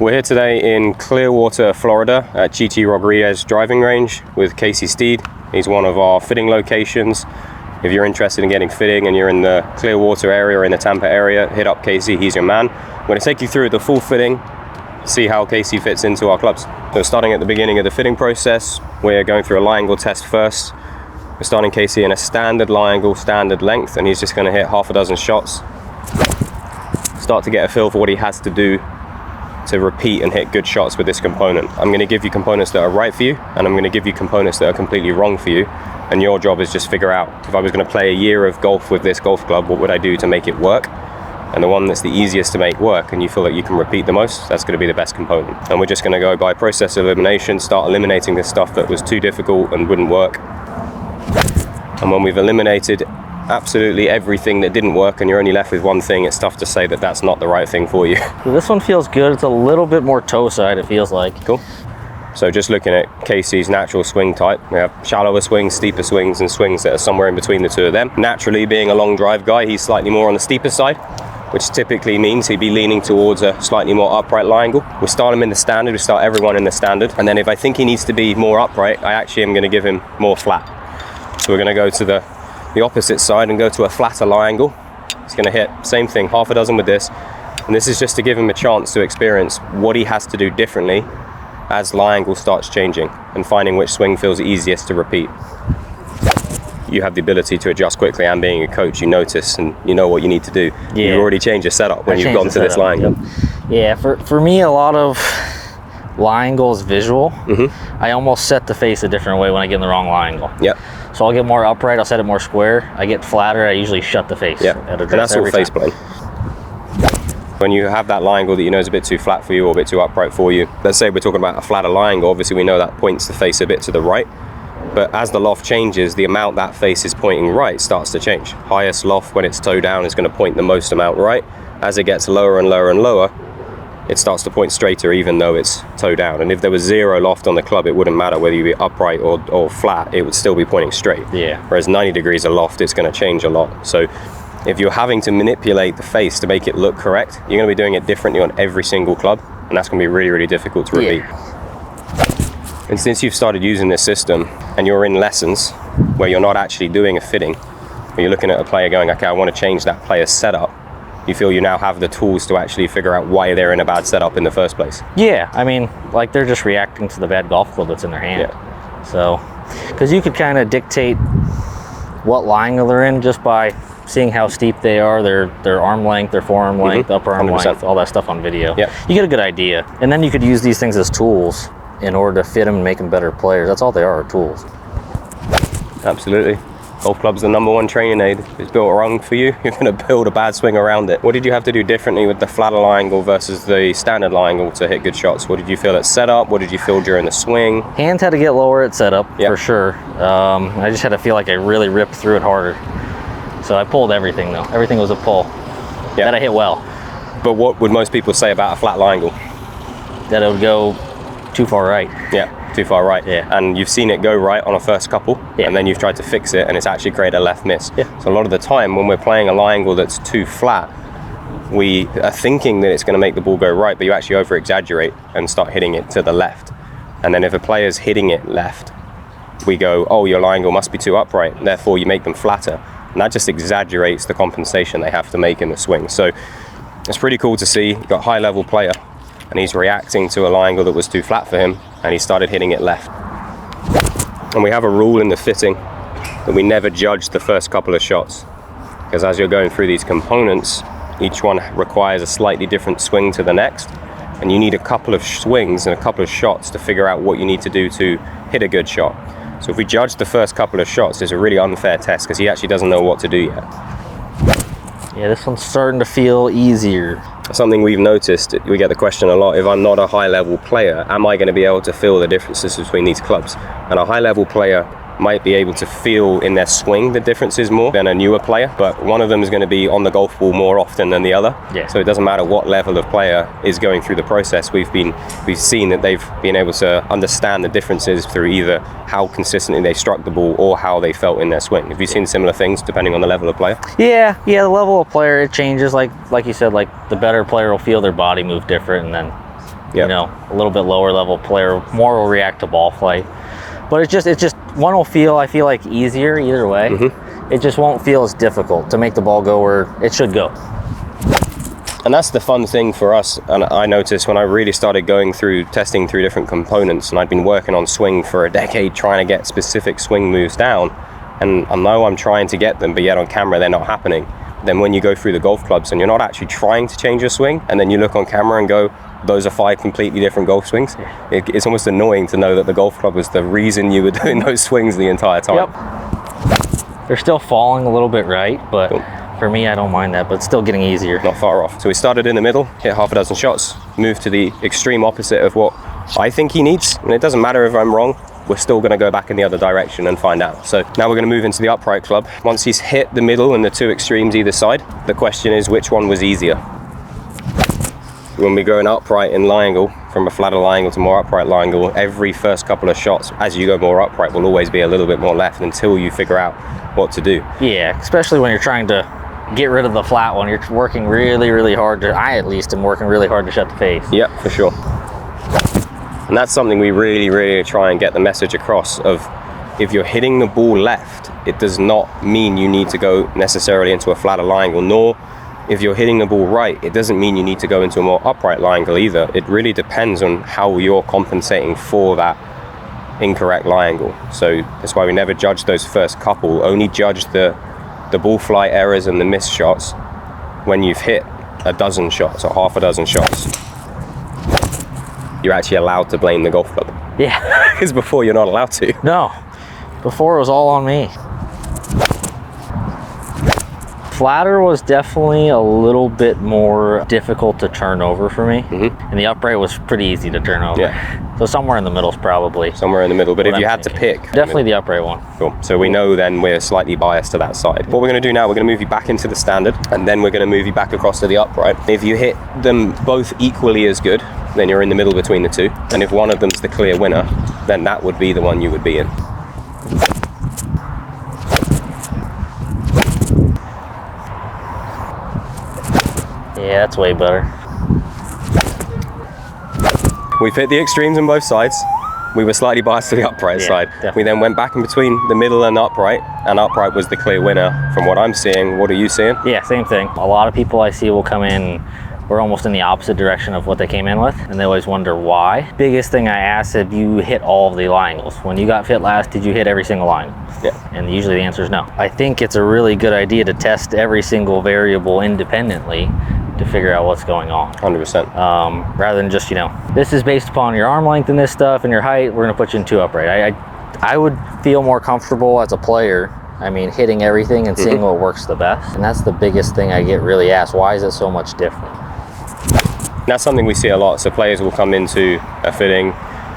We're here today in Clearwater, Florida at GT Rodriguez driving range with Casey Steed. He's one of our fitting locations. If you're interested in getting fitting and you're in the Clearwater area or in the Tampa area, hit up Casey, he's your man. I'm going to take you through the full fitting, see how Casey fits into our clubs. So starting at the beginning of the fitting process, we're going through a lie angle test first. We're starting Casey in a standard lie angle, standard length, and he's just going to hit half a dozen shots. Start to get a feel for what he has to do to repeat and hit good shots with this component. I'm going to give you components that are right for you, and I'm going to give you components that are completely wrong for you, and your job is just figure out, if I was going to play a year of golf with this golf club, what would I do to make it work? And the one that's the easiest to make work and you feel that you can repeat the most, that's going to be the best component. And we're just going to go by process of elimination, start eliminating the stuff that was too difficult and wouldn't work. And when we've eliminated absolutely everything that didn't work and you're only left with one thing, it's tough to say that that's not the right thing for you. So this one feels good. It's a little bit more toe side, it feels like. Cool. So just looking at Casey's natural swing type, we have shallower swings, steeper swings, and swings that are somewhere in between the two of them. Naturally, being a long drive guy, he's slightly more on the steeper side, which typically means he'd be leaning towards a slightly more upright lie angle. We start him in the standard, we start everyone in the standard, and then if I think he needs to be more upright, I actually am going to give him more flat. So we're going to go to the opposite side and go to a flatter lie angle. He's going to hit same thing, half a dozen with this, and this is just to give him a chance to experience what he has to do differently as lie angle starts changing and finding which swing feels easiest to repeat. You have the ability to adjust quickly, and being a coach, you notice and you know what you need to do. Yeah. You've already changed your setup when you've gone to this lie angle. Yeah, for me, a lot of lie angle is visual. I almost set the face a different way when I get in the wrong lie angle. Yep. So I'll get more upright, I'll set it more square. I get flatter, I usually shut the face. Yeah, and that's all face playing. When you have that lie angle that you know is a bit too flat for you or a bit too upright for you, let's say we're talking about a flatter lie angle, obviously we know that points the face a bit to the right, but as the loft changes, the amount that face is pointing right starts to change. Highest loft when it's toe down is going to point the most amount right. As it gets lower and lower and lower, it starts to point straighter even though it's toe down. And if there was zero loft on the club, it wouldn't matter whether you be upright or flat, it would still be pointing straight. Yeah. Whereas 90 degrees of loft, it's going to change a lot. So if you're having to manipulate the face to make it look correct, you're going to be doing it differently on every single club, and that's going to be really, really difficult to repeat. Yeah. And since you've started using this system and you're in lessons where you're not actually doing a fitting, where you're looking at a player going, okay, I want to change that player's setup, you feel you now have the tools to actually figure out why they're in a bad setup in the first place. Yeah, I mean, like they're just reacting to the bad golf club that's in their hand. Yeah. So, because you could kind of dictate what lie angle they're in just by seeing how steep they are, their arm length, their forearm length, upper arm 100%. Length, all that stuff on video. Yeah. You get a good idea. And then you could use these things as tools in order to fit them and make them better players. That's all they are tools. Absolutely. Golf club's the #1 training aid. If it's built wrong for you, you're going to build a bad swing around it. What did you have to do differently with the flatter lie angle versus the standard lie angle to hit good shots? What did you feel at setup? What did you feel during the swing? Hands had to get lower at setup, for sure. I just had to feel like I really ripped through it harder. So I pulled everything though. Everything was a pull. Yeah. That I hit well. But what would most people say about a flat lie angle? That it would go too far right. Yeah. Too far right. Yeah. And you've seen it go right on a first couple, and then you've tried to fix it and it's actually created a left miss. Yeah. So a lot of the time when we're playing a lie angle that's too flat, we are thinking that it's going to make the ball go right, but you actually over exaggerate and start hitting it to the left. And then if a player's hitting it left, we go, oh, your lie angle must be too upright, therefore you make them flatter. And that just exaggerates the compensation they have to make in the swing. So it's pretty cool to see. You've got a high level player and he's reacting to a lie angle that was too flat for him, and he started hitting it left. And we have a rule in the fitting that we never judge the first couple of shots, because as you're going through these components, each one requires a slightly different swing to the next, and you need a couple of swings and a couple of shots to figure out what you need to do to hit a good shot. So if we judge the first couple of shots, it's a really unfair test because he actually doesn't know what to do yet. Yeah, this one's starting to feel easier. Something we've noticed, we get the question a lot, if I'm not a high level player, am I going to be able to feel the differences between these clubs? And a high level player might be able to feel in their swing the differences more than a newer player, but one of them is going to be on the golf ball more often than the other. Yeah. So it doesn't matter what level of player is going through the process. We've seen that they've been able to understand the differences through either how consistently they struck the ball or how they felt in their swing. Have you seen similar things depending on the level of player? Yeah, the level of player, it changes. Like you said, like the better player will feel their body move different, and then You know, a little bit lower level player more will react to ball flight. But it's just one will feel, I feel like, easier either way. It just won't feel as difficult to make the ball go where it should go. And that's the fun thing for us. And I noticed when I really started going through testing through different components, and I'd been working on swing for a decade trying to get specific swing moves down, and I know I'm trying to get them, but yet on camera they're not happening. Then when you go through the golf clubs and you're not actually trying to change your swing, and then you look on camera and go, those are 5 completely different golf swings. It's almost annoying to know that the golf club was the reason you were doing those swings the entire time. Yep. They're still falling a little bit right, but for me, I don't mind that, but it's still getting easier. Not far off. So we started in the middle, hit half a dozen shots, moved to the extreme opposite of what I think he needs. And it doesn't matter if I'm wrong, we're still going to go back in the other direction and find out. So now we're going to move into the upright club. Once he's hit the middle and the 2 extremes either side, the question is which one was easier. When we go an upright in lie angle, from a flatter lie angle to more upright lie angle, every first couple of shots, as you go more upright, will always be a little bit more left until you figure out what to do. Yeah, especially when you're trying to get rid of the flat one. You're working really, really hard to, I at least am working really hard to shut the face. Yeah, for sure. And that's something we really try and get the message across of, if you're hitting the ball left, it does not mean you need to go necessarily into a flatter lie angle, nor if you're hitting the ball right, it doesn't mean you need to go into a more upright lie angle either. It really depends on how you're compensating for that incorrect lie angle. So that's why we never judge those first couple, only judge the ball flight errors and the missed shots when you've hit a dozen shots or half a dozen shots. You're actually allowed to blame the golf club. Yeah. Because before you're not allowed to. No, before it was all on me. Flatter was definitely a little bit more difficult to turn over for me, and the upright was pretty easy to turn over. Yeah. So somewhere in the middle is probably somewhere in the middle. But if you had to pick, definitely the upright one. Cool. So we know then we're slightly biased to that side. What we're going to do now, we're going to move you back into the standard, and then we're going to move you back across to the upright. If you hit them both equally as good, then you're in the middle between the two. And if one of them's the clear winner, then that would be the one you would be in. Yeah, that's way better. We've hit the extremes on both sides. We were slightly biased to the upright side. Definitely. We then went back in between the middle and upright was the clear winner from what I'm seeing. What are you seeing? Yeah, same thing. A lot of people I see will come in, we're almost in the opposite direction of what they came in with, and they always wonder why. Biggest thing I ask, if you hit all of the lie angles. When you got fit last, did you hit every single line? Yeah. And usually the answer is no. I think it's a really good idea to test every single variable independently to figure out what's going on. 100%. Rather than just, you know, this is based upon your arm length and this stuff and your height, we're gonna put you in 2 upright. I would feel more comfortable as a player, I mean, hitting everything and seeing what works the best. And that's the biggest thing I get really asked. Why is it so much different? That's something we see a lot. So players will come into a fitting,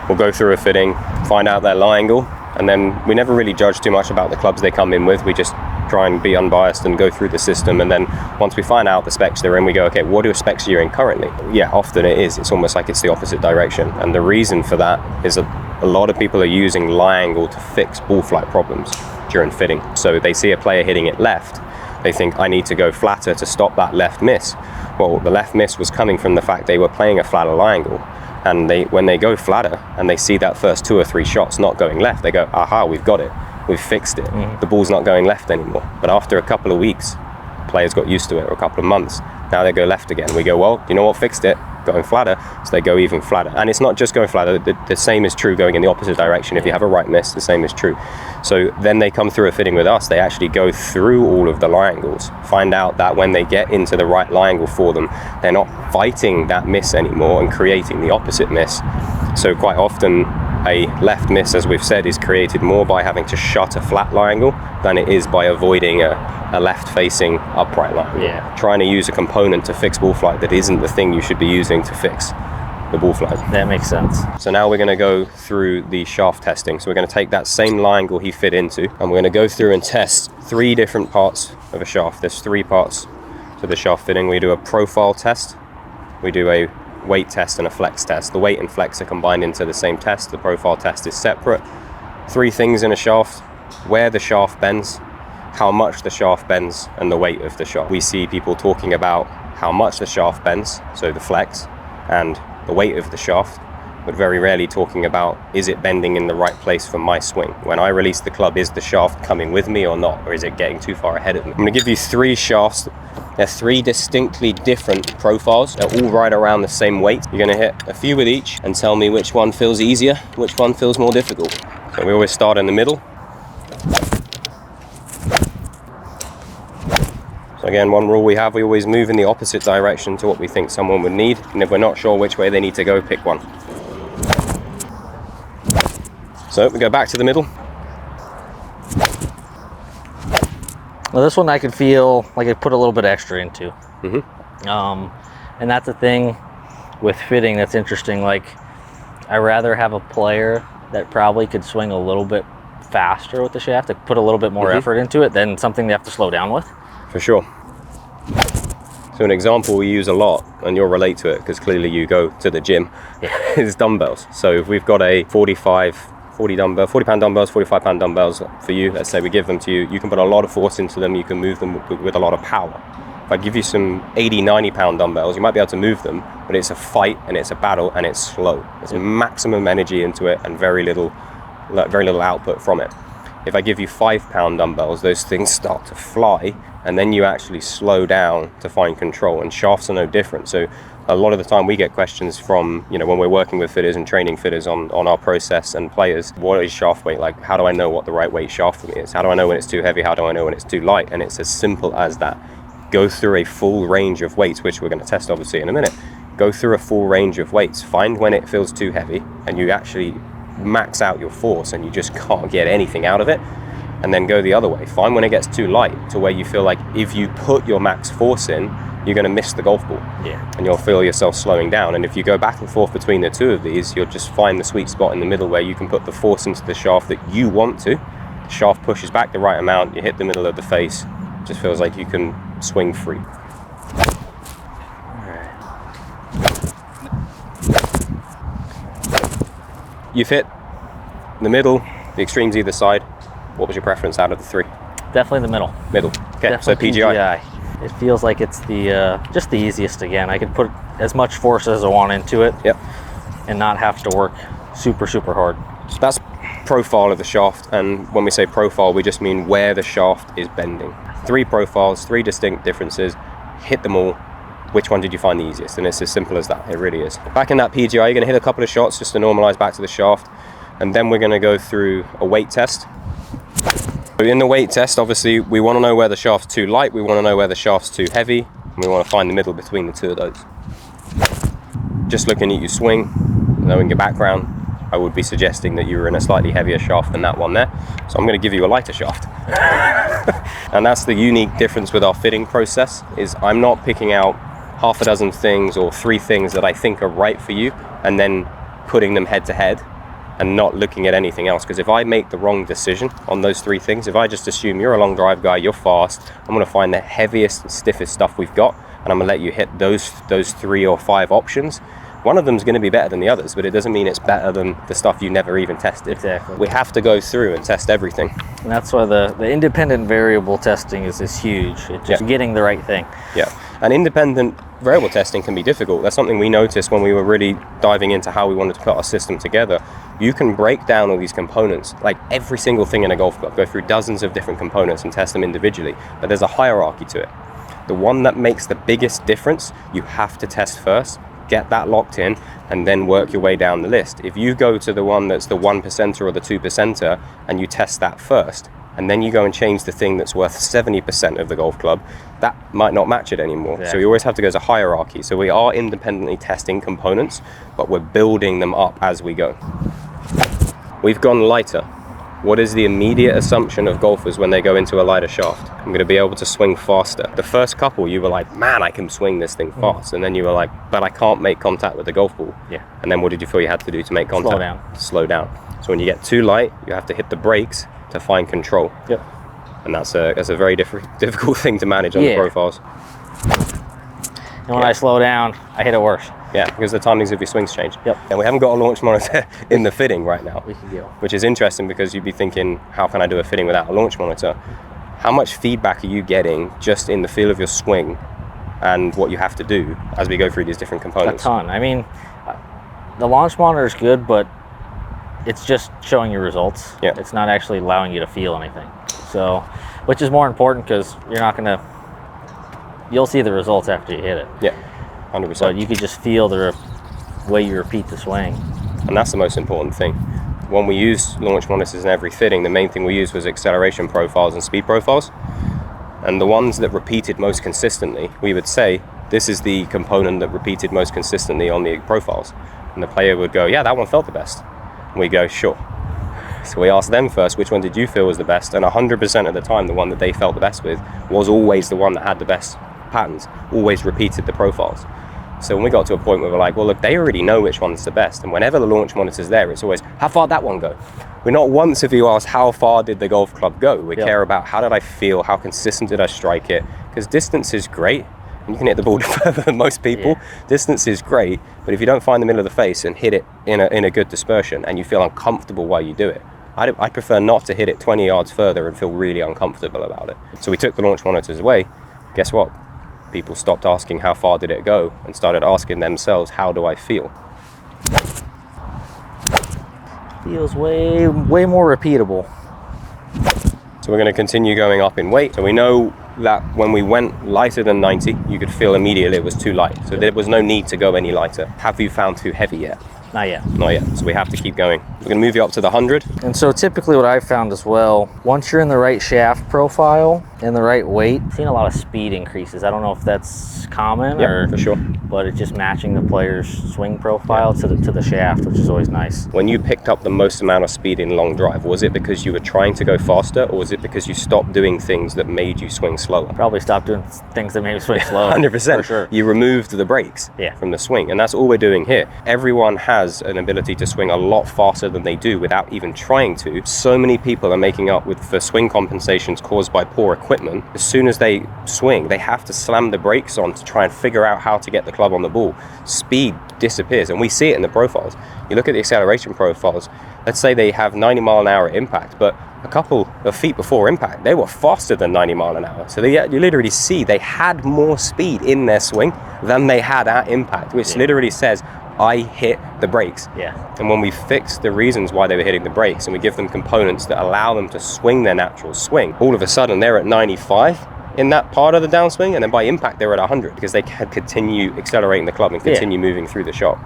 we'll go through a fitting, find out their lie angle, and then we never really judge too much about the clubs they come in with. We just try and be unbiased and go through the system, and then once we find out the specs they're in, we go, okay, what are specs you're in currently? Yeah, often it's almost like it's the opposite direction, and the reason for that is that a lot of people are using lie angle to fix ball flight problems during fitting. So they see a player hitting it left, they think, I need to go flatter to stop that left miss. Well, the left miss was coming from the fact they were playing a flatter lie angle, and when they go flatter and they see that first 2 or 3 shots not going left, they go, aha, we've got it. We've fixed it. The ball's not going left anymore. But after a couple of weeks, players got used to it, or a couple of months. Now they go left again. We go, well, you know what fixed it? Going flatter. So they go even flatter. And it's not just going flatter. The same is true going in the opposite direction. If you have a right miss, the same is true. So then they come through a fitting with us. They actually go through all of the lie angles, find out that when they get into the right lie angle for them, they're not fighting that miss anymore and creating the opposite miss. So quite often, a left miss, as we've said, is created more by having to shut a flat lie angle than it is by avoiding a left-facing upright lie angle. Yeah. Trying to use a component to fix ball flight that isn't the thing you should be using to fix the ball flight. That makes sense. So now we're going to go through the shaft testing. So we're going to take that same lie angle he fit into, and we're going to go through and test 3 different parts of a shaft. There's 3 parts to the shaft fitting. We do a profile test, we do a weight test, and a flex test. The weight and flex are combined into the same test. The profile test is separate. 3 things in a shaft: where the shaft bends, how much the shaft bends, and the weight of the shaft. We see people talking about how much the shaft bends, so the flex, and the weight of the shaft, but very rarely talking about, is it bending in the right place for my swing? When I release the club, is the shaft coming with me or not? Or is it getting too far ahead of me? I'm gonna give you 3 shafts. They're 3 distinctly different profiles. They're all right around the same weight. You're gonna hit a few with each and tell me which one feels easier, which one feels more difficult. So we always start in the middle. So again, one rule we have, we always move in the opposite direction to what we think someone would need. And if we're not sure which way they need to go, pick one. So we go back to the middle. Well, this one I could feel like I put a little bit extra into. And that's the thing with fitting that's interesting. Like, I rather have a player that probably could swing a little bit faster with the shaft, to put a little bit more effort into it, than something they have to slow down with. For sure. So an example we use a lot, and you'll relate to it because clearly you go to the gym, is dumbbells. So if we've got a 40 pound dumbbells, 45 pound dumbbells for you, let's say we give them to you, you can put a lot of force into them, you can move them with a lot of power. If I give you some 80, 90 pound dumbbells, you might be able to move them, but it's a fight and it's a battle and it's slow. There's maximum energy into it and very little output from it. If I give you 5 pound dumbbells, those things start to fly, and then you actually slow down to find control, and shafts are no different. So a lot of the time we get questions from, when we're working with fitters and training fitters on our process and players, what is shaft weight? Like, how do I know what the right weight shaft for me is? How do I know when it's too heavy? How do I know when it's too light? And it's as simple as that. Go through a full range of weights, which we're going to test obviously in a minute. Go through a full range of weights, find when it feels too heavy, and you actually max out your force and you just can't get anything out of it. And then go the other way. Find when it gets too light, to where you feel like if you put your max force in, you're going to miss the golf ball. And you'll feel yourself slowing down. And if you go back and forth between the two of these, you'll just find the sweet spot in the middle where you can put the force into the shaft that you want to. The shaft pushes back the right amount, you hit the middle of the face, it just feels like you can swing free. You've hit the middle, the extremes either side. What was your preference out of the 3? Definitely the middle. Middle. Okay, definitely so PGI. It feels like it's the just the easiest again. I could put as much force as I want into it. And not have to work super hard. So that's profile of the shaft, and when we say profile, we just mean where the shaft is bending. 3 profiles, 3 distinct differences. Hit them all. Which one did you find the easiest? And it's as simple as that. It really is. Back in that PGI, you're going to hit a couple of shots just to normalize back to the shaft, and then we're going to go through a weight test. In the weight test, obviously, we want to know where the shaft's too light, we want to know where the shaft's too heavy, and we want to find the middle between the 2 of those. Just looking at you swing, knowing your background, I would be suggesting that you were in a slightly heavier shaft than that one there. So I'm going to give you a lighter shaft. And that's the unique difference with our fitting process, is I'm not picking out half a dozen things or 3 things that I think are right for you and then putting them head to head and not looking at anything else. Because if I make the wrong decision on those 3 things, if I just assume you're a long drive guy, you're fast, I'm going to find the heaviest and stiffest stuff we've got, and I'm going to let you hit those 3 or 5 options. One of them is going to be better than the others, but it doesn't mean it's better than the stuff you never even tested. Exactly. We have to go through and test everything. And that's why the independent variable testing is huge. It's just getting the right thing. And independent variable testing can be difficult. That's something we noticed when we were really diving into how we wanted to put our system together. You can break down all these components, like every single thing in a golf club, go through dozens of different components and test them individually, but there's a hierarchy to it. The one that makes the biggest difference, you have to test first, get that locked in, and then work your way down the list. If you go to the one that's the 1%er or the 2%er and you test that first, and then you go and change the thing that's worth 70% of the golf club, that might not match it anymore. So you always have to go as a hierarchy. So we are independently testing components, but we're building them up as we go. We've gone lighter. What is the immediate assumption of golfers when they go into a lighter shaft? I'm going to be able to swing faster. The first couple, you were like, man, I can swing this thing fast. And then you were like, but I can't make contact with the golf ball. And then what did you feel you had to do to make contact? Slow down. So when you get too light, you have to hit the brakes to find control. And that's a very difficult thing to manage on the profiles. And when I slow down, I hit it worse. Because the timings of your swings change. And we haven't got a launch monitor in the fitting right now, which is interesting, because you'd be thinking, how can I do a fitting without a launch monitor? How much feedback are you getting just in the feel of your swing and what you have to do as we go through these different components? A ton. I mean, the launch monitor is good, but it's just showing you results. Yeah. It's not actually allowing you to feel anything. So, which is more important because you're not going to, you'll see the results after you hit it. Yeah, 100%. But you could just feel the way you repeat the swing. And that's the most important thing. When we use launch monitors in every fitting, the main thing we used was acceleration profiles and speed profiles. And the ones that repeated most consistently, we would say, this is the component that repeated most consistently on the profiles. And the player would go, yeah, that one felt the best. And we go, sure. So we asked them first, which one did you feel was the best? And 100% of the time, the one that they felt the best with was always the one that had the best patterns, always repeated the profiles. So when we got to a point where we're like, well, look, they already know which one's the best. And whenever the launch monitor's there, it's always, how far did that one go? We're not once have you asked, how far did the golf club go? We care about, how did I feel? How consistent did I strike it? Because distance is great. And you can hit the ball further than most people. Yeah. Distance is great, but if you don't find the middle of the face and hit it in a good dispersion and you feel uncomfortable while you do it, I prefer not to hit it 20 yards further and feel really uncomfortable about it. So we took the launch monitors away. Guess what? People stopped asking how far did it go and started asking themselves, how do I feel? Feels way more repeatable. So we're going to continue going up in weight. So we know that when we went lighter than 90, you could feel immediately it was too light. So there was no need to go any lighter. Have you found too heavy yet? Not yet. Not yet. So we have to keep going. We're going to move you up to the 100. And so typically what I've found as well, once you're in the right shaft profile and the right weight, I've seen a lot of speed increases. I don't know if that's common or for sure, but it's just matching the player's swing profile to the shaft, which is always nice. When you picked up the most amount of speed in long drive, was it because you were trying to go faster, or was it because you stopped doing things that made you swing slower? Probably stopped doing things that made me swing slower. 100%. For sure. You removed the brakes from the swing, and that's all we're doing here. Everyone has an ability to swing a lot faster than they do without even trying to. So many people are making up for swing compensations caused by poor equipment. As soon as they swing, they have to slam the brakes on to try and figure out how to get the club on the ball. Speed disappears, and we see it in the profiles. You look at the acceleration profiles, let's say they have 90 mile an hour impact, but a couple of feet before impact, they were faster than 90 mile an hour. So you literally see they had more speed in their swing than they had at impact, which literally says, I hit the brakes. And when we fix the reasons why they were hitting the brakes and we give them components that allow them to swing their natural swing, all of a sudden they're at 95 in that part of the downswing, and then by impact they're at 100 because they can continue accelerating the club and continue moving through the shot.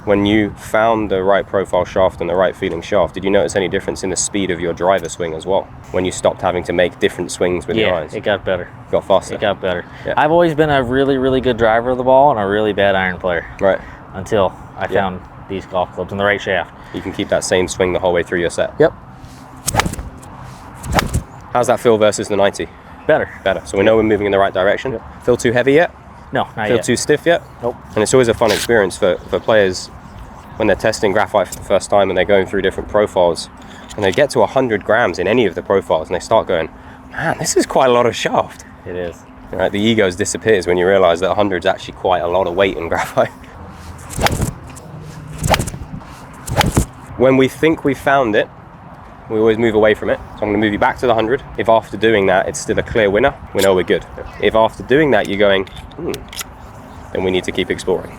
When you found the right profile shaft and the right feeling shaft, did you notice any difference in the speed of your driver swing as well? When you stopped having to make different swings with your irons? It got better. Got faster? It got better. I've always been a really, really good driver of the ball and a really bad iron player. Right. Until I found these golf clubs and the right shaft. You can keep that same swing the whole way through your set? Yep. How's that feel versus the 90? Better. Better. So we know we're moving in the right direction. Yep. Feel too heavy yet? No, not Feel yet. too stiff yet? Nope. And it's always a fun experience for players when they're testing graphite for the first time and they're going through different profiles. And they get to 100 grams in any of the profiles and they start going, man, this is quite a lot of shaft. It is. Right, the ego disappears when you realize that 100 is actually quite a lot of weight in graphite. When we think we found it, we always move away from it. So I'm going to move you back to the 100. If after doing that, it's still a clear winner, we know we're good. If after doing that, you're going, then we need to keep exploring.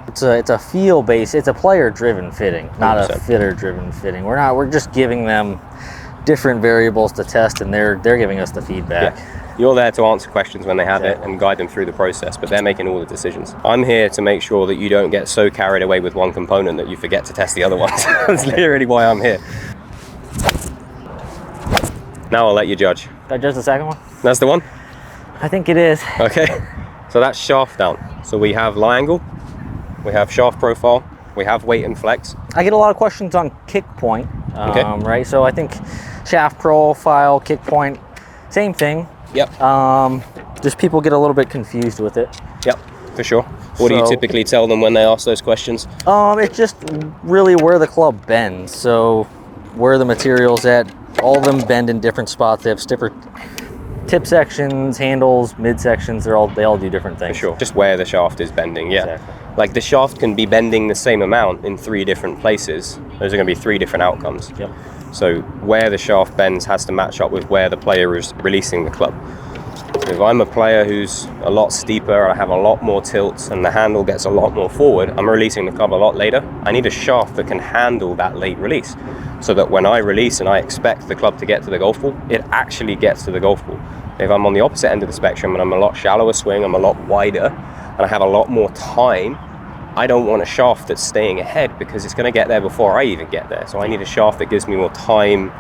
It's a feel based, it's a player driven fitting, not 100%. a fitter driven fitting. We're just giving them different variables to test and they're giving us the feedback. You're there to answer questions when they have it and guide them through the process, but they're making all the decisions. I'm here to make sure that you don't get so carried away with one component that you forget to test the other ones. That's literally why I'm here. Now I'll let you judge. Did I judge the second one? That's the one? I think it is. Okay, so that's shaft down. So we have lie angle, we have shaft profile, we have weight and flex. I get a lot of questions on kick point, Okay. right? So I think shaft profile, kick point, same thing. Yep. Just people get a little bit confused with it. Yep, for sure. What do you typically tell them when they ask those questions? It's just really where the club bends. So where the material's at, all of them bend in different spots. They have stiffer tip sections, handles, mid sections. They all do different things. For sure. Just where the shaft is bending, yeah. Exactly. Like the shaft can be bending the same amount in 3 different places. Those are going to be 3 different outcomes. Yep. So where the shaft bends has to match up with where the player is releasing the club. If I'm a player who's a lot steeper, I have a lot more tilts, and the handle gets a lot more forward, I'm releasing the club a lot later. I need a shaft that can handle that late release, so that when I release and I expect the club to get to the golf ball, it actually gets to the golf ball. If I'm on the opposite end of the spectrum and I'm a lot shallower swing, I'm a lot wider, and I have a lot more time, I don't want a shaft that's staying ahead because it's going to get there before I even get there. So I need a shaft that gives me more time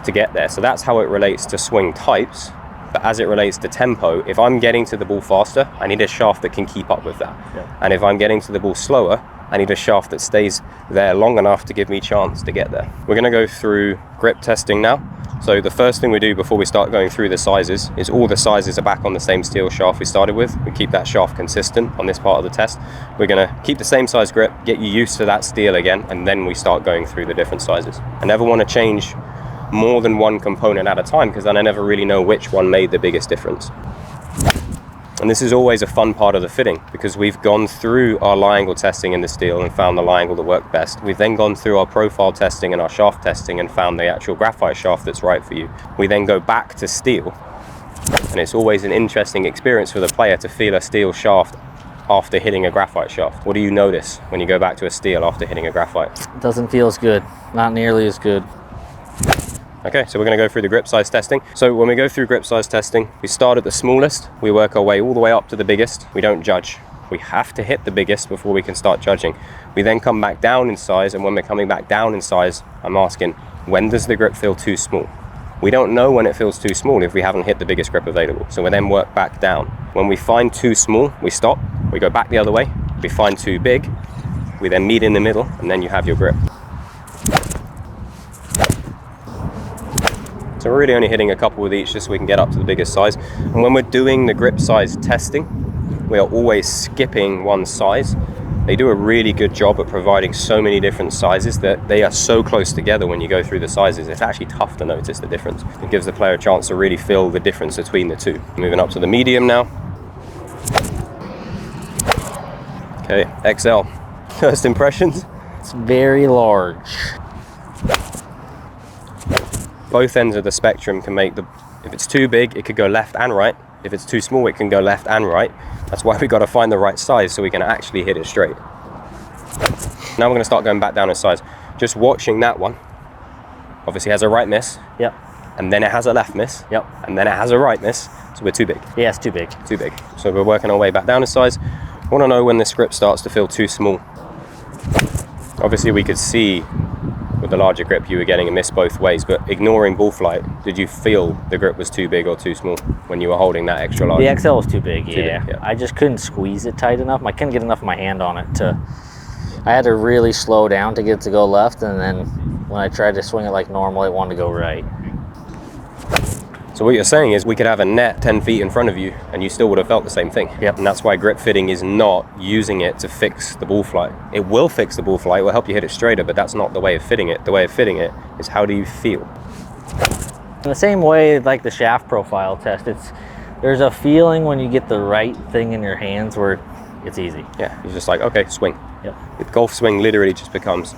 to get there. So that's how it relates to swing types. But as it relates to tempo, if I'm getting to the ball faster, I need a shaft that can keep up with that. Yeah. And if I'm getting to the ball slower, I need a shaft that stays there long enough to give me a chance to get there. We're going to go through grip testing now. So the first thing we do before we start going through the sizes is all the sizes are back on the same steel shaft we started with. We keep that shaft consistent on this part of the test. We're going to keep the same size grip, get you used to that steel again, and then we start going through the different sizes. I never want to change more than one component at a time, because then I never really know which one made the biggest difference. And this is always a fun part of the fitting, because we've gone through our lie angle testing in the steel and found the lie angle that worked best. We've then gone through our profile testing and our shaft testing and found the actual graphite shaft that's right for you. We then go back to steel, and it's always an interesting experience for the player to feel a steel shaft after hitting a graphite shaft. What do you notice when you go back to a steel after hitting a graphite? It doesn't feel as good, not nearly as good. Okay, so we're going to go through the grip size testing. So when we go through grip size testing, we start at the smallest, we work our way all the way up to the biggest. We don't judge. We have to hit the biggest before we can start judging. We then come back down in size, and when we're coming back down in size, I'm asking, when does the grip feel too small? We don't know when it feels too small if we haven't hit the biggest grip available. So we then work back down. When we find too small, we stop, we go back the other way. We find too big, we then meet in the middle, and then you have your grip. So we're really only hitting a couple with each just so we can get up to the biggest size. And when we're doing the grip size testing, we are always skipping one size. They do a really good job at providing so many different sizes that they are so close together when you go through the sizes. It's actually tough to notice the difference. It gives the player a chance to really feel the difference between the two. Moving up to the medium now. Okay, XL. First impressions? It's very large. Both ends of the spectrum can make if it's too big, it could go left and right. If it's too small, it can go left and right. That's why we've got to find the right size so we can actually hit it straight. Now we're going to start going back down in size. Just watching that one, obviously has a right miss. Yep. And then it has a left miss. Yep. And then it has a right miss. So we're too big. Yeah, it's too big. Too big. So we're working our way back down in size. I want to know when this grip starts to feel too small. Obviously we could see with the larger grip you were getting a miss both ways, but ignoring ball flight, did you feel the grip was too big or too small when you were holding that extra large? The XL was too big, yeah. Too big, yeah. I just couldn't squeeze it tight enough. I couldn't get enough of my hand on it to, I had to really slow down to get it to go left, and then when I tried to swing it like normal, it wanted to go right. So what you're saying is we could have a net 10 feet in front of you and you still would have felt the same thing. Yep. And that's why grip fitting is not using it to fix the ball flight. It will fix the ball flight, it will help you hit it straighter, but that's not the way of fitting it. The way of fitting it is how do you feel? In the same way like the shaft profile test, there's a feeling when you get the right thing in your hands where it's easy. Yeah, you're just like, okay, swing. Yep. The golf swing literally just becomes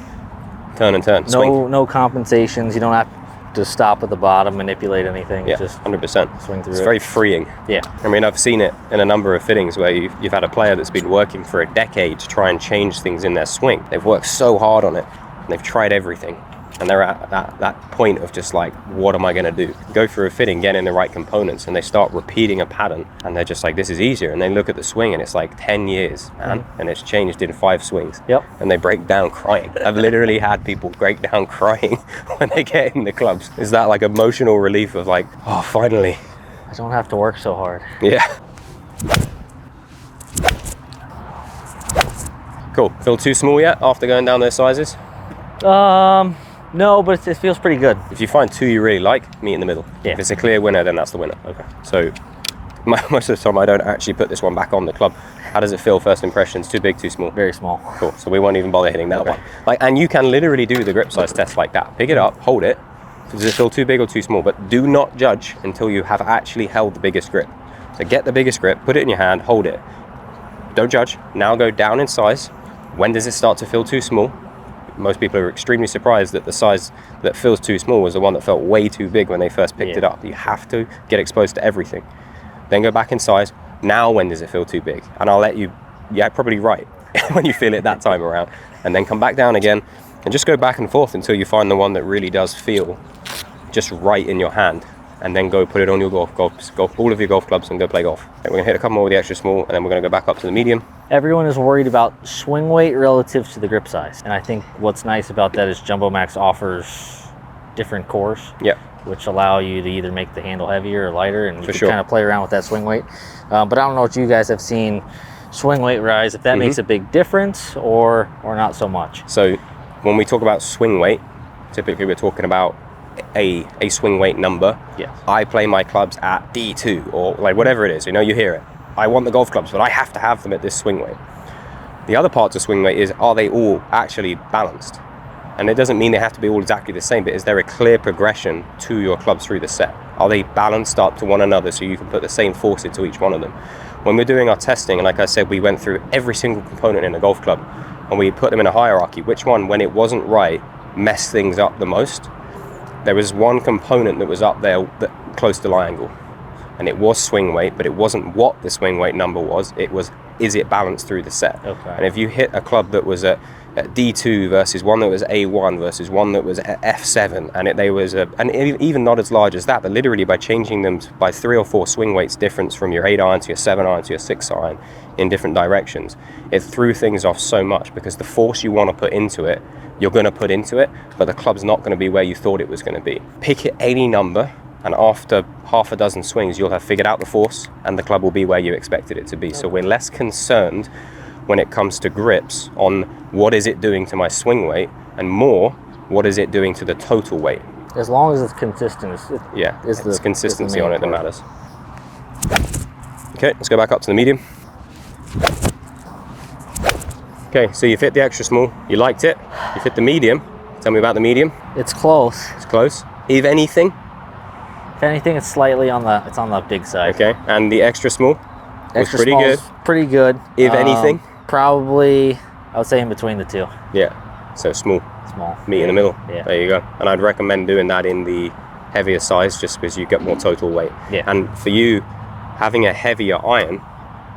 turn and turn, swing. No compensations, you don't have to stop at the bottom, manipulate anything. Yeah, just 100%. swing through It's it. very freeing. Yeah. I mean, I've seen it in a number of fittings where you've had a player that's been working for a decade to try and change things in their swing. They've worked so hard on it, and they've tried everything, and they're at that point of just like, what am I going to do? Go through a fitting, get in the right components, and they start repeating a pattern, and they're just like, this is easier. And they look at the swing, and it's like 10 years, man, and it's changed in 5 swings. Yep. And they break down crying. I've literally had people break down crying when they get in the clubs. Is that like emotional relief of like, oh, finally. I don't have to work so hard. Yeah. Cool. Feel too small yet after going down those sizes? No, but it feels pretty good. If you find two you really like, meet in the middle. Yeah. If it's a clear winner, then that's the winner. Okay. So most of the time I don't actually put this one back on the club. How does it feel first impressions? Too big, too small? Very small. Cool. So we won't even bother hitting that Okay. one. Like, and you can literally do the grip size test like that. Pick it up, hold it. Does it feel too big or too small? But do not judge until you have actually held the biggest grip. So get the biggest grip, put it in your hand, hold it. Don't judge. Now go down in size. When does it start to feel too small? Most people are extremely surprised that the size that feels too small was the one that felt way too big when they first picked it up. You have to get exposed to everything. then go back in size. Now when does it feel too big? And I'll let you, yeah, probably right when you feel it that time around, and then come back down again and just go back and forth until you find the one that really does feel just right in your hand, and then go put it on your golf all of your golf clubs and go play golf. And we're gonna hit a couple more with the extra small, and then we're gonna go back up to the medium. Everyone is worried about swing weight relative to the grip size, and I think what's nice about that is Jumbo Max offers different cores, which allow you to either make the handle heavier or lighter, and you can kind of play around with that swing weight. But I don't know what you guys have seen swing weight rise, if that makes a big difference or not so much. So when we talk about swing weight, typically we're talking about a swing weight number. Yes. I play my clubs at D2 or like whatever it is, you know, you hear it. I want the golf clubs, but I have to have them at this swing weight. The other part of swing weight is, are they all actually balanced? And it doesn't mean they have to be all exactly the same, but is there a clear progression to your clubs through the set? Are they balanced up to one another so you can put the same force into each one of them? When we're doing our testing, and like I said, we went through every single component in a golf club and we put them in a hierarchy. Which one, when it wasn't right, messed things up the most? There was one component that was up there that close to lie angle, and it was swing weight, but it wasn't what the swing weight number was. It was, is it balanced through the set? Okay. And if you hit a club that was at D2 versus one that was A1 versus one that was at F7, and even not as large as that, but literally by changing them by 3 or 4 swing weights difference from your 8 iron to your 7 iron to your 6 iron in different directions, it threw things off so much, because the force you want to put into it, you're going to put into it, but the club's not going to be where you thought it was going to be. Pick it any number, and after half a dozen swings, you'll have figured out the force, and the club will be where you expected it to be. So we're less concerned when it comes to grips on what is it doing to my swing weight, and more, what is it doing to the total weight. As long as it's consistent, it's consistency on it that matters. Okay, let's go back up to the medium. Okay, so you've hit the extra small, you liked it, you've hit the medium. Tell me about the medium. It's close. It's close. If anything? If anything, it's slightly on the big side. Okay, and the extra small? Extra pretty good. Pretty good. If anything? Probably, I would say in between the two. Yeah, so small. Small. Meet in the middle. Yeah. There you go. And I'd recommend doing that in the heavier size, just because you get more total weight. Yeah. And for you, having a heavier iron,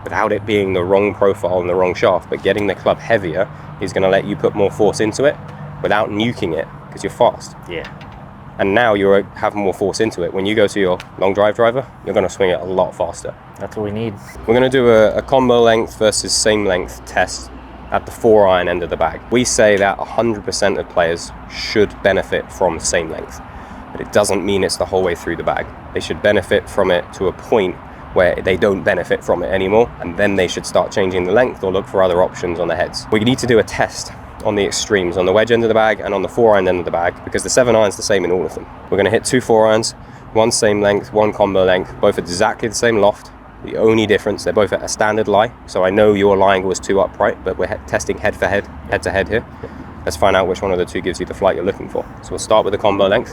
without it being the wrong profile and the wrong shaft, but getting the club heavier is going to let you put more force into it without nuking it, because you're fast. Yeah. And now you have more force into it. When you go to your long drive driver, you're going to swing it a lot faster. That's what we need. We're going to do a combo length versus same length test at the 4 iron end of the bag. We say that 100% of players should benefit from same length, but it doesn't mean it's the whole way through the bag. They should benefit from it to a point where they don't benefit from it anymore, and then they should start changing the length or look for other options on the heads. We need to do a test on the extremes, on the wedge end of the bag and on the 4 iron end of the bag, because the 7 iron's the same in all of them. We're going to hit 2 4 irons, one same length, one combo length, both at exactly the same loft. The only difference, they're both at a standard lie, so I know your lie angle is 2 upright, but we're testing head to head here. Let's find out which one of the two gives you the flight you're looking for. So we'll start with the combo length.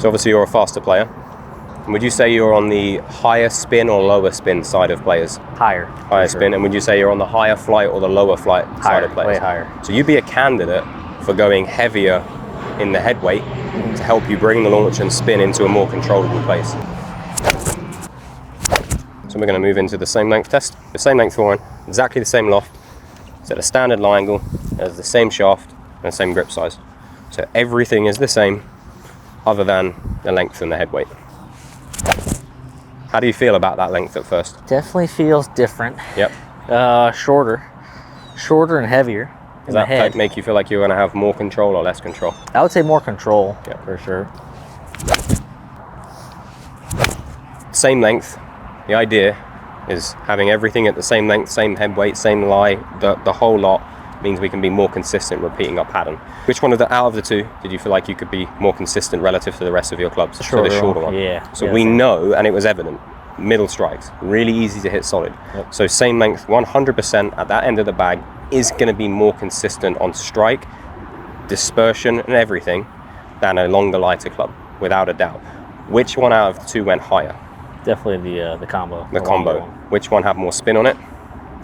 So obviously you're a faster player. Would you say you're on the higher spin or lower spin side of players? Higher. Higher spin. And would you say you're on the higher flight or the lower flight side of players? Way higher. So you'd be a candidate for going heavier in the head weight to help you bring the launch and spin into a more controllable place. So we're going to move into the same length test. The same length 4 iron, exactly the same loft. It's at a standard lie angle, has the same shaft and the same grip size. So everything is the same other than the length and the head weight. How do you feel about that length at first? Definitely feels different. Yep. Shorter and heavier. Does that make you feel like you're going to have more control or less control? I would say more control, yeah, for sure. Same length. The idea is having everything at the same length, same head weight, same lie, the whole lot means we can be more consistent repeating our pattern. Which one out of the two did you feel like you could be more consistent relative to the rest of your clubs? Sure, the shorter one. Yeah. So we know, and it was evident, middle strikes, really easy to hit solid. Yep. So same length, 100% at that end of the bag is going to be more consistent on strike, dispersion and everything than a longer, lighter club, without a doubt. Which one out of the two went higher? Definitely the combo. The combo. Which one had more spin on it?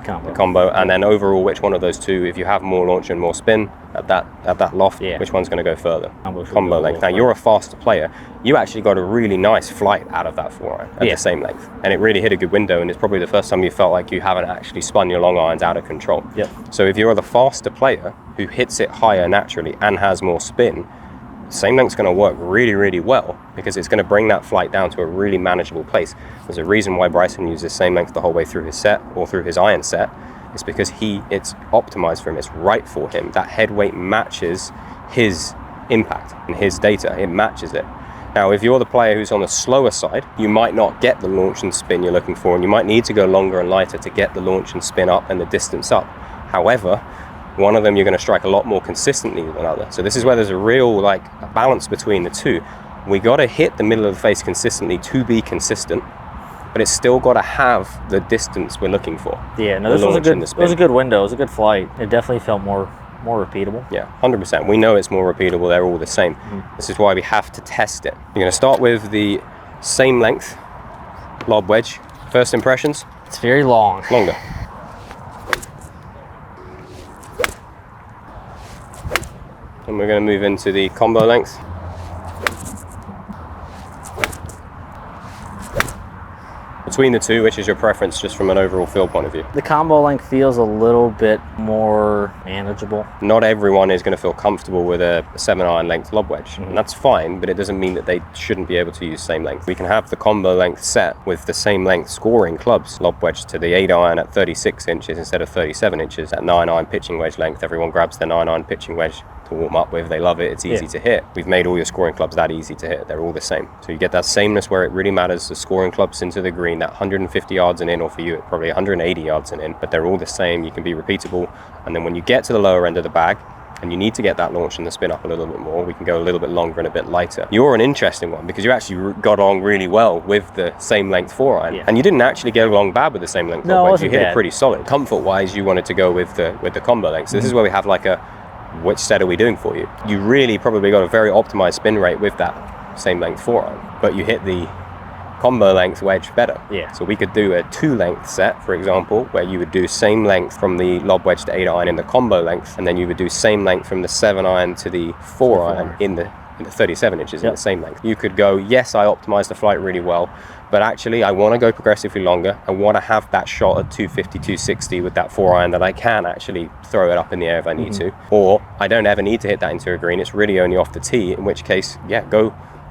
Combo. And then overall, which one of those two, if you have more launch and more spin at that loft, which one's going to go further? Combo length. Now you're a faster player. You actually got a really nice flight out of that forehand at the same length, and it really hit a good window. And it's probably the first time you felt like you haven't actually spun your long irons out of control. So if you're the faster player who hits it higher naturally and has more spin, same length's going to work really, really well, because it's going to bring that flight down to a really manageable place. There's a reason why Bryson uses same length the whole way through his set or through his iron set. It's because it's optimized for him. It's right for him. That head weight matches his impact and his data. It matches it. Now, if you're the player who's on the slower side, you might not get the launch and spin you're looking for, and you might need to go longer and lighter to get the launch and spin up and the distance up. However, one of them you're going to strike a lot more consistently than another. So this is where there's a real balance between the two. We got to hit the middle of the face consistently to be consistent, but it's still got to have the distance we're looking for. Yeah, no, this was a good window. It was a good flight. It definitely felt more repeatable. Yeah, 100%. We know it's more repeatable. They're all the same. This is why we have to test it. You're going to start with the same length lob wedge. First impressions? It's very long. Longer. And we're going to move into the combo length. Between the two, which is your preference just from an overall feel point of view? The combo length feels a little bit more manageable. Not everyone is going to feel comfortable with a 7-iron length lob wedge, and that's fine, but it doesn't mean that they shouldn't be able to use same length. We can have the combo length set with the same length scoring clubs. Lob wedge to the 8-iron at 36 inches instead of 37 inches. At 9-iron pitching wedge length, everyone grabs the 9-iron pitching wedge to warm up with. They love it. It's easy to hit. We've made all your scoring clubs that easy to hit. They're all the same. So you get that sameness where it really matters. The scoring clubs into the green, that 150 yards and in, or for you, probably 180 yards and in, but they're all the same. You can be repeatable. And then when you get to the lower end of the bag, and you need to get that launch and the spin up a little bit more, we can go a little bit longer and a bit lighter. You're an interesting one because you actually got along really well with the same length 4-iron, and you didn't actually get along bad with the same length. No, you hit it pretty solid. Comfort wise, you wanted to go with the combo length. So this is where we have which set are we doing for you? You really probably got a very optimized spin rate with that same length 4-iron, but you hit the combo length wedge better. So we could do a 2-length set, for example, where you would do same length from the lob wedge to 8-iron in the combo length, and then you would do same length from the 7-iron to the 4-iron in the 37 inches in the same length. You could go, yes, I optimized the flight really well, but actually I want to go progressively longer. I want to have that shot at 250, 260 with that 4-iron that I can actually throw it up in the air if I need to. Or I don't ever need to hit that into a green. It's really only off the tee, in which case,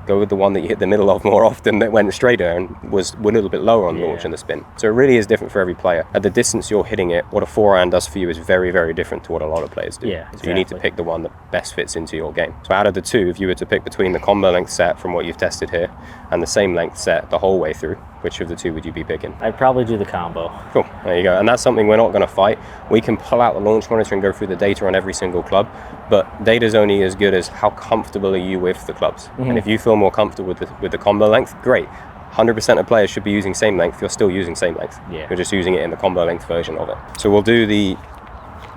go with the one that you hit the middle of more often, that went straighter and was a little bit lower on the launch and the spin. So it really is different for every player. At the distance you're hitting it, what a 4-iron does for you is very, very different to what a lot of players do. So you need to pick the one that best fits into your game. So out of the two, if you were to pick between the combo length set from what you've tested here and the same length set the whole way through, which of the two would you be picking? I'd probably do the combo. Cool, there you go. And that's something we're not going to fight. We can pull out the launch monitor and go through the data on every single club, but data's only as good as how comfortable are you with the clubs. And if you feel more comfortable with the combo length, great. 100% of players should be using same length. You're still using same length. You're just using it in the combo length version of it. So we'll do the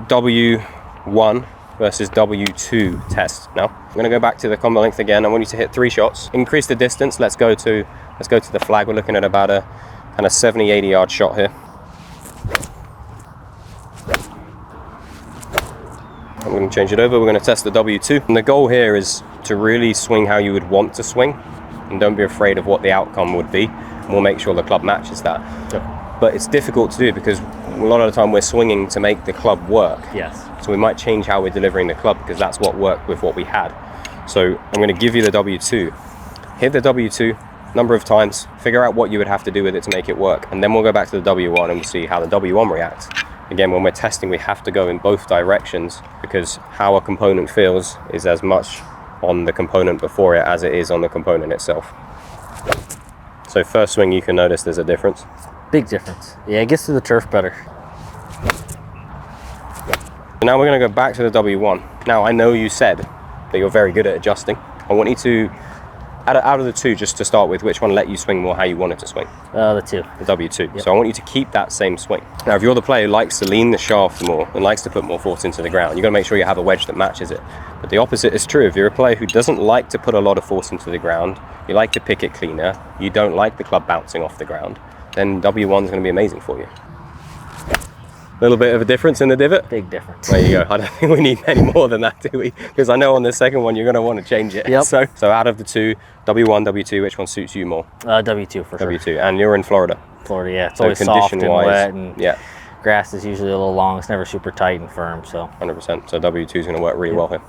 W1 versus W2 test now. I'm going to go back to the combo length again. I want you to hit 3 shots. Increase the distance. Let's go to the flag. We're looking at about a kind of 70, 80 yard shot here. I'm going to change it over. We're going to test the W2. And the goal here is to really swing how you would want to swing, and don't be afraid of what the outcome would be. We'll make sure the club matches that. But it's difficult to do because a lot of the time we're swinging to make the club work. So we might change how we're delivering the club because that's what worked with what we had. So I'm going to give you the W2. Hit the W2 number of times, figure out what you would have to do with it to make it work, and then we'll go back to the W1 and we'll see how the W1 reacts. Again, when we're testing, we have to go in both directions because how a component feels is as much on the component before it as it is on the component itself. So first swing, you can notice there's a difference. Big difference. Yeah, it gets to the turf better. Now we're going to go back to the W1. Now I know you said that you're very good at adjusting. I want you to, out of the two, just to start with, which one let you swing more how you wanted to swing? The 2. The W2. So I want you to keep that same swing. Now if you're the player who likes to lean the shaft more and likes to put more force into the ground, you've got to make sure you have a wedge that matches it. But the opposite is true. If you're a player who doesn't like to put a lot of force into the ground, you like to pick it cleaner, you don't like the club bouncing off the ground, then W1 is going to be amazing for you. Little bit of a difference in the divot. Big difference. There you go. I don't think we need any more than that, do we? Because I know on the second one you're going to want to change it. Yep. So out of the two, W1, W2, which one suits you more? W2 for sure. W2, and you're in Florida. Florida, yeah. It's always soft and wet, and yeah, grass is usually a little long. It's never super tight and firm, so. 100%. So W2 is going to work really well here.